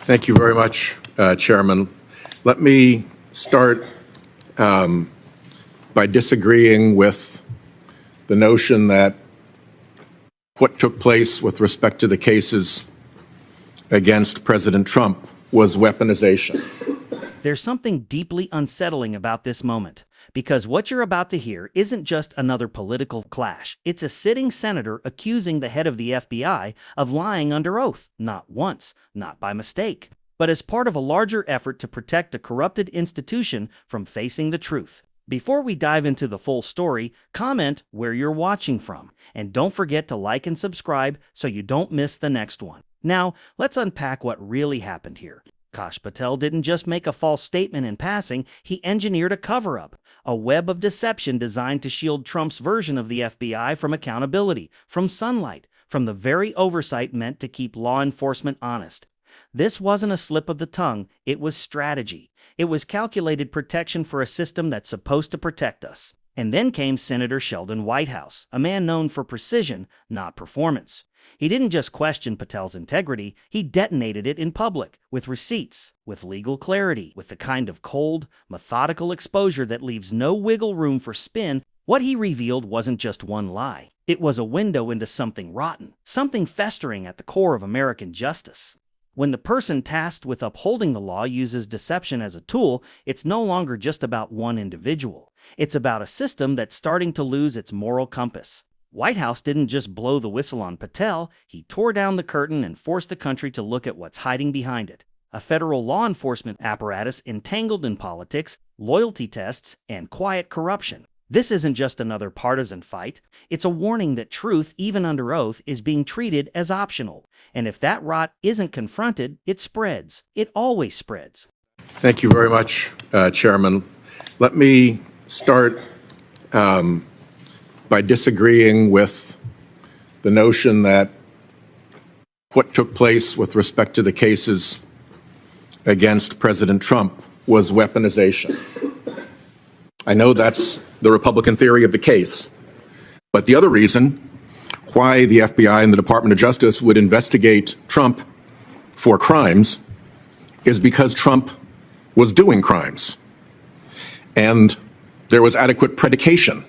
Thank you very much, Chairman. Let me start by disagreeing with the notion that what took place with respect to the cases against President Trump was weaponization. There's something deeply unsettling about this moment, because what you're about to hear isn't just another political clash. It's a sitting senator accusing the head of the FBI of lying under oath, not once, not by mistake, but as part of a larger effort to protect a corrupted institution from facing the truth. Before we dive into the full story, comment where you're watching from, and don't forget to like and subscribe so you don't miss the next one. Now, let's unpack what really happened here. Kash Patel didn't just make a false statement in passing, he engineered a cover-up, a web of deception designed to shield Trump's version of the FBI from accountability, from sunlight, from the very oversight meant to keep law enforcement honest. This wasn't a slip of the tongue, it was strategy. It was calculated protection for a system that's supposed to protect us. And then came Senator Sheldon Whitehouse, a man known for precision, not performance. He didn't just question Patel's integrity, he detonated it in public, with receipts, with legal clarity, with the kind of cold, methodical exposure that leaves no wiggle room for spin. What he revealed wasn't just one lie. It was a window into something rotten, something festering at the core of American justice. When the person tasked with upholding the law uses deception as a tool, it's no longer just about one individual. It's about a system that's starting to lose its moral compass. Whitehouse didn't just blow the whistle on Patel, he tore down the curtain and forced the country to look at what's hiding behind it. A federal law enforcement apparatus entangled in politics, loyalty tests, and quiet corruption. This isn't just another partisan fight. It's a warning that truth, even under oath, is being treated as optional. And if that rot isn't confronted, it spreads. It always spreads. Thank you very much, Chairman. Let me start by disagreeing with the notion that what took place with respect to the cases against President Trump was weaponization. I know that's the Republican theory of the case, but the other reason why the FBI and the Department of Justice would investigate Trump for crimes is because Trump was doing crimes, and there was adequate predication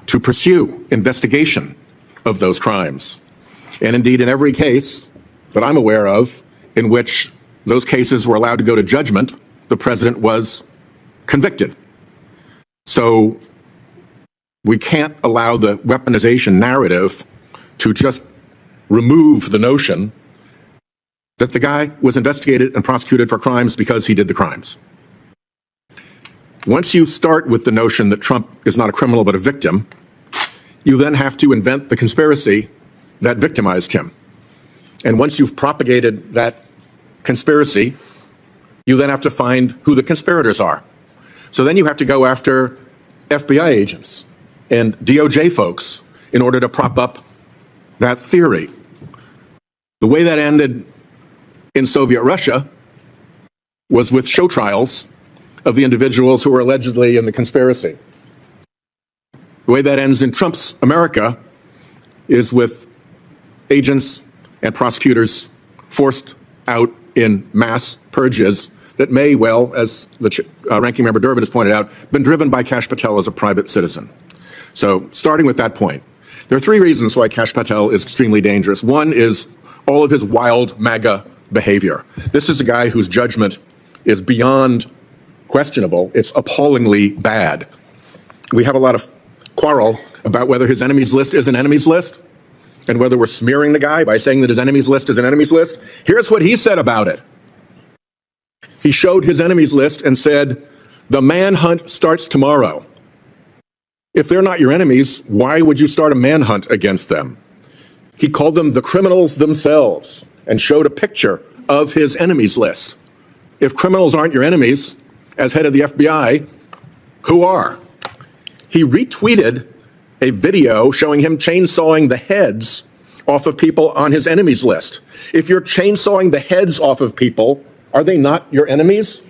to pursue investigation of those crimes. And indeed, in every case that I'm aware of in which those cases were allowed to go to judgment, the president was convicted. So we can't allow the weaponization narrative to just remove the notion that the guy was investigated and prosecuted for crimes because he did the crimes. Once you start with the notion that Trump is not a criminal but a victim, you then have to invent the conspiracy that victimized him. And once you've propagated that conspiracy, you then have to find who the conspirators are. So then you have to go after FBI agents and DOJ folks in order to prop up that theory. The way that ended in Soviet Russia was with show trials of the individuals who were allegedly in the conspiracy. The way that ends in Trump's America is with agents and prosecutors forced out in mass purges that may well, as the Ranking Member Durbin has pointed out, been driven by Kash Patel as a private citizen. So starting with that point, there are three reasons why Kash Patel is extremely dangerous. One is all of his wild MAGA behavior. This is a guy whose judgment is beyond questionable. It's appallingly bad. We have a lot of quarrel about whether his enemies list is an enemies list and whether we're smearing the guy by saying that his enemies list is an enemies list. Here's what he said about it. He showed his enemies list and said, the manhunt starts tomorrow. If they're not your enemies, why would you start a manhunt against them? He called them the criminals themselves and showed a picture of his enemies list. If criminals aren't your enemies, as head of the FBI, who are? He retweeted a video showing him chainsawing the heads off of people on his enemies list. If you're chainsawing the heads off of people, are they not your enemies?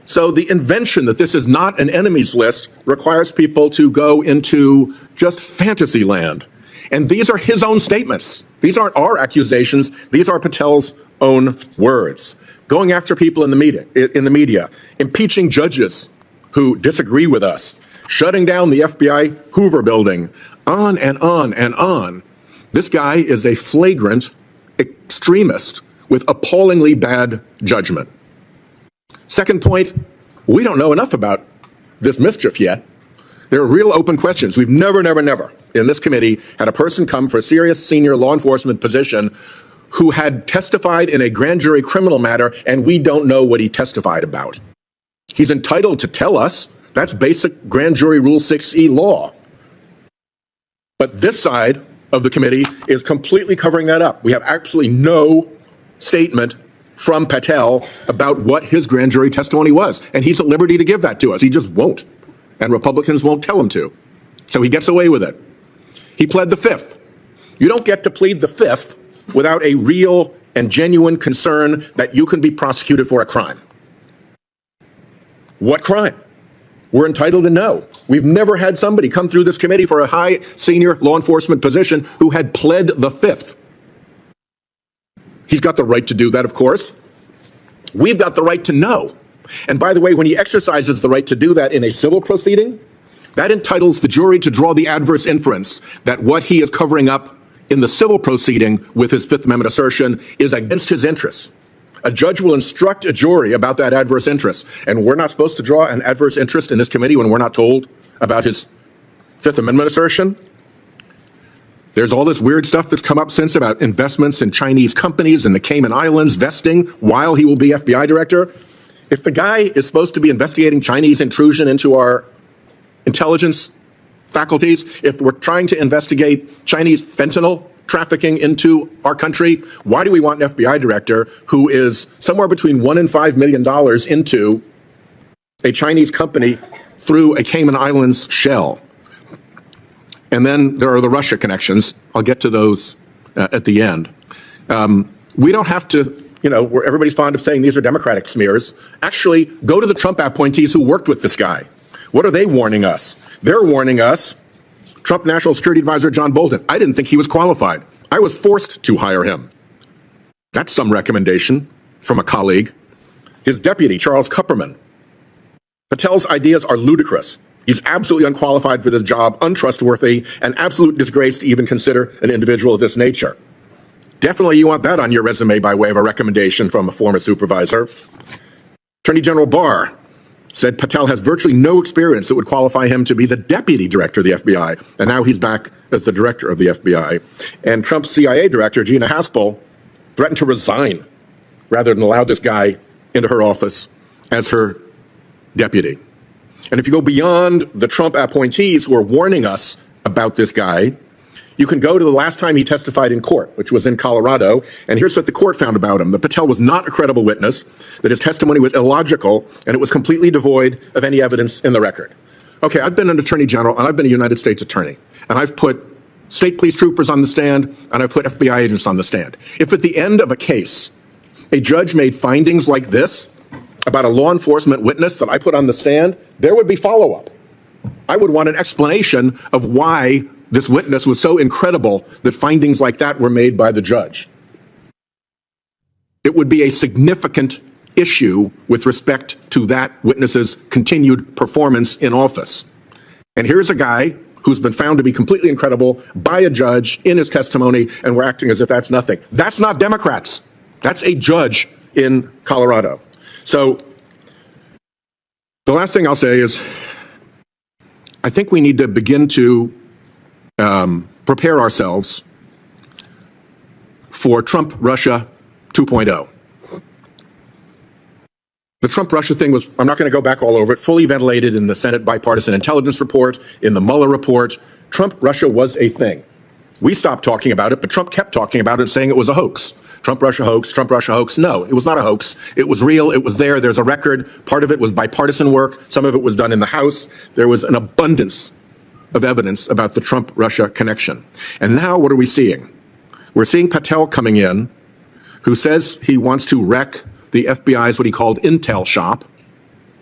So the invention that this is not an enemies list requires people to go into just fantasy land. And these are his own statements. These aren't our accusations. These are Patel's own words, going after people in the media, impeaching judges who disagree with us, shutting down the FBI Hoover building, on and on and on. This guy is a flagrant extremist with appallingly bad judgment. Second point, we don't know enough about this mischief yet. There are real open questions. We've never in this committee had a person come for a serious senior law enforcement position who had testified in a grand jury criminal matter, and we don't know what he testified about. He's entitled to tell us. That's basic grand jury Rule 6E law. But this side of the committee is completely covering that up. We have absolutely no statement from Patel about what his grand jury testimony was. And he's at liberty to give that to us. He just won't. And Republicans won't tell him to. So he gets away with it. He pled the fifth. You don't get to plead the fifth without a real and genuine concern that you can be prosecuted for a crime. What crime? We're entitled to know. We've never had somebody come through this committee for a high senior law enforcement position who had pled the fifth. He's got the right to do that, of course. We've got the right to know. And by the way, when he exercises the right to do that in a civil proceeding, that entitles the jury to draw the adverse inference that what he is covering up in the civil proceeding with his Fifth Amendment assertion is against his interests. A judge will instruct a jury about that adverse interest. And we're not supposed to draw an adverse interest in this committee when we're not told about his Fifth Amendment assertion. There's all this weird stuff that's come up since about investments in Chinese companies in the Cayman Islands vesting while he will be FBI director. If the guy is supposed to be investigating Chinese intrusion into our intelligence faculties, if we're trying to investigate Chinese fentanyl trafficking into our country, why do we want an FBI director who is somewhere between $1 and $5 million into a Chinese company through a Cayman Islands shell? And then there are the Russia connections. I'll get to those at the end. We don't have to, where everybody's fond of saying these are Democratic smears. Actually, go to the Trump appointees who worked with this guy. What are they warning us? They're warning us, Trump National Security Advisor John Bolton. I didn't think he was qualified. I was forced to hire him. That's some recommendation from a colleague. His deputy, Charles Kupperman. Patel's ideas are ludicrous. He's absolutely unqualified for this job, untrustworthy, an absolute disgrace to even consider an individual of this nature. Definitely you want that on your resume by way of a recommendation from a former supervisor. Attorney General Barr said Patel has virtually no experience that would qualify him to be the deputy director of the FBI, and now he's back as the director of the FBI. And Trump's CIA director, Gina Haspel, threatened to resign rather than allow this guy into her office as her deputy. And if you go beyond the Trump appointees who are warning us about this guy, you can go to the last time he testified in court, which was in Colorado, and here's what the court found about him. That Patel was not a credible witness, that his testimony was illogical, and it was completely devoid of any evidence in the record. Okay, I've been an attorney general, and I've been a United States attorney, and I've put state police troopers on the stand, and I've put FBI agents on the stand. If at the end of a case, a judge made findings like this about a law enforcement witness that I put on the stand, there would be follow-up. I would want an explanation of why this witness was so incredible that findings like that were made by the judge. It would be a significant issue with respect to that witness's continued performance in office. And here's a guy who's been found to be completely incredible by a judge in his testimony, and we're acting as if that's nothing. That's not Democrats. That's a judge in Colorado. So the last thing I'll say is I think we need to begin to prepare ourselves for Trump-Russia 2.0. The Trump-Russia thing was, I'm not going to go back all over it, fully ventilated in the Senate Bipartisan Intelligence Report, in the Mueller report. Trump-Russia was a thing. We stopped talking about it, but Trump kept talking about it, saying it was a hoax. Trump-Russia hoax, Trump-Russia hoax. No, it was not a hoax. It was real. It was there. There's a record. Part of it was bipartisan work. Some of it was done in the House. There was an abundance of evidence about the Trump-Russia connection. And now what are we seeing? We're seeing Patel coming in, who says he wants to wreck the FBI's what he called intel shop,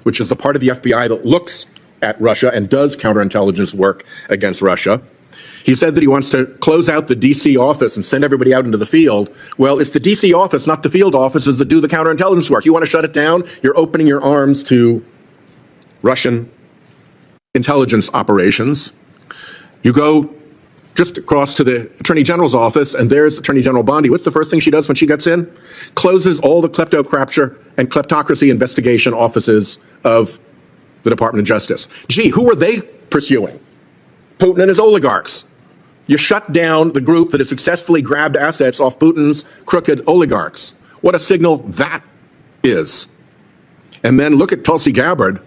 which is the part of the FBI that looks at Russia and does counterintelligence work against Russia. He said that he wants to close out the D.C. office and send everybody out into the field. Well, it's the D.C. office, not the field offices, that do the counterintelligence work. You want to shut it down? You're opening your arms to Russian intelligence operations. You go just across to the Attorney General's office, and there's Attorney General Bondi. What's the first thing she does when she gets in? Closes all the kleptocrature and kleptocracy investigation offices of the Department of Justice. Gee, who were they pursuing? Putin and his oligarchs. You shut down the group that has successfully grabbed assets off Putin's crooked oligarchs. What a signal that is. And then look at Tulsi Gabbard.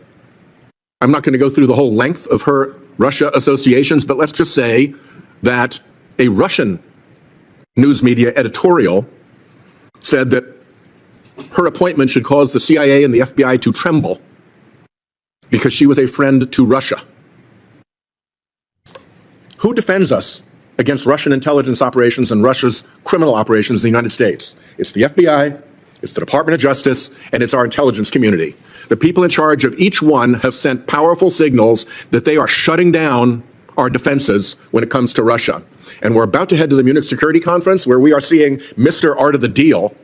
I'm not going to go through the whole length of her Russia associations, but let's just say that a Russian news media editorial said that her appointment should cause the CIA and the FBI to tremble because she was a friend to Russia. Who defends us against Russian intelligence operations and Russia's criminal operations in the United States? It's the FBI, it's the Department of Justice, and it's our intelligence community. The people in charge of each one have sent powerful signals that they are shutting down our defenses when it comes to Russia. And we're about to head to the Munich Security Conference, where we are seeing Mr. Art of the Deal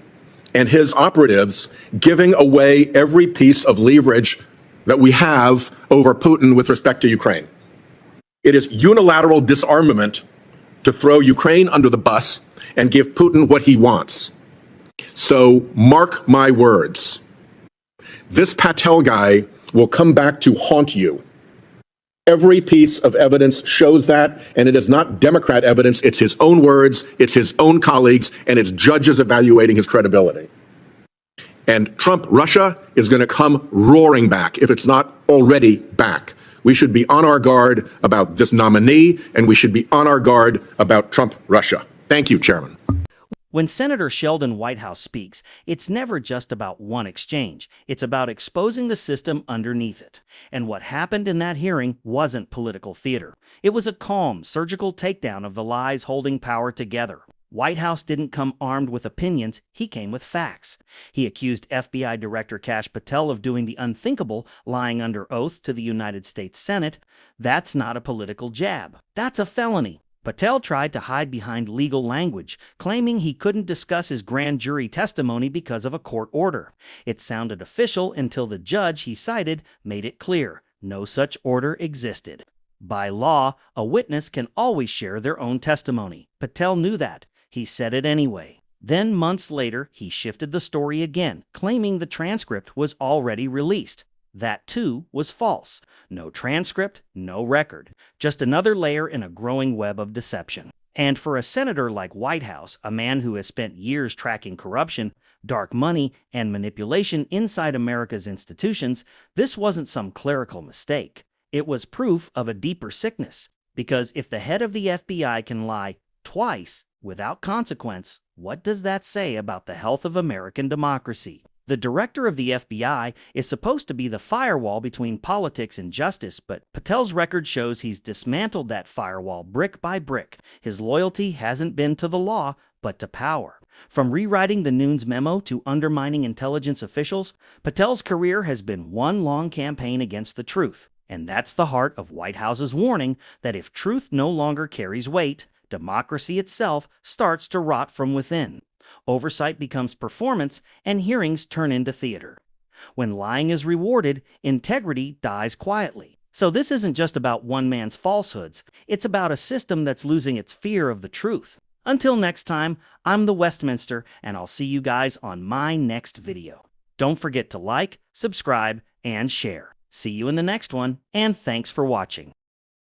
and his operatives giving away every piece of leverage that we have over Putin with respect to Ukraine. It is unilateral disarmament to throw Ukraine under the bus and give Putin what he wants. So mark my words. This Patel guy will come back to haunt you. Every piece of evidence shows that, and it is not Democrat evidence. It's his own words, it's his own colleagues, and it's judges evaluating his credibility. And Trump Russia is going to come roaring back, if it's not already back. We should be on our guard about this nominee, and we should be on our guard about Trump Russia. Thank you, Chairman. When Senator Sheldon Whitehouse speaks, it's never just about one exchange. It's about exposing the system underneath it. And what happened in that hearing wasn't political theater. It was a calm, surgical takedown of the lies holding power together. Whitehouse didn't come armed with opinions, he came with facts. He accused FBI Director Kash Patel of doing the unthinkable, lying under oath to the United States Senate. That's not a political jab. That's a felony. Patel tried to hide behind legal language, claiming he couldn't discuss his grand jury testimony because of a court order. It sounded official until the judge he cited made it clear no such order existed. By law, a witness can always share their own testimony. Patel knew that. He said it anyway. Then, months later, he shifted the story again, claiming the transcript was already released. That, too, was false. No transcript, no record. Just another layer in a growing web of deception. And for a senator like Whitehouse, a man who has spent years tracking corruption, dark money, and manipulation inside America's institutions, this wasn't some clerical mistake. It was proof of a deeper sickness. Because if the head of the FBI can lie twice without consequence, what does that say about the health of American democracy? The director of the FBI is supposed to be the firewall between politics and justice, but Patel's record shows he's dismantled that firewall brick by brick. His loyalty hasn't been to the law, but to power. From rewriting the Nunes memo to undermining intelligence officials, Patel's career has been one long campaign against the truth. And that's the heart of Whitehouse's warning that if truth no longer carries weight, democracy itself starts to rot from within. Oversight becomes performance, and hearings turn into theater. When lying is rewarded, integrity dies quietly. So this isn't just about one man's falsehoods. It's about a system that's losing its fear of the truth. Until next time, I'm the Westminster, and I'll see you guys on my next video. Don't forget to like, subscribe, and share. See you in the next one, and thanks for watching.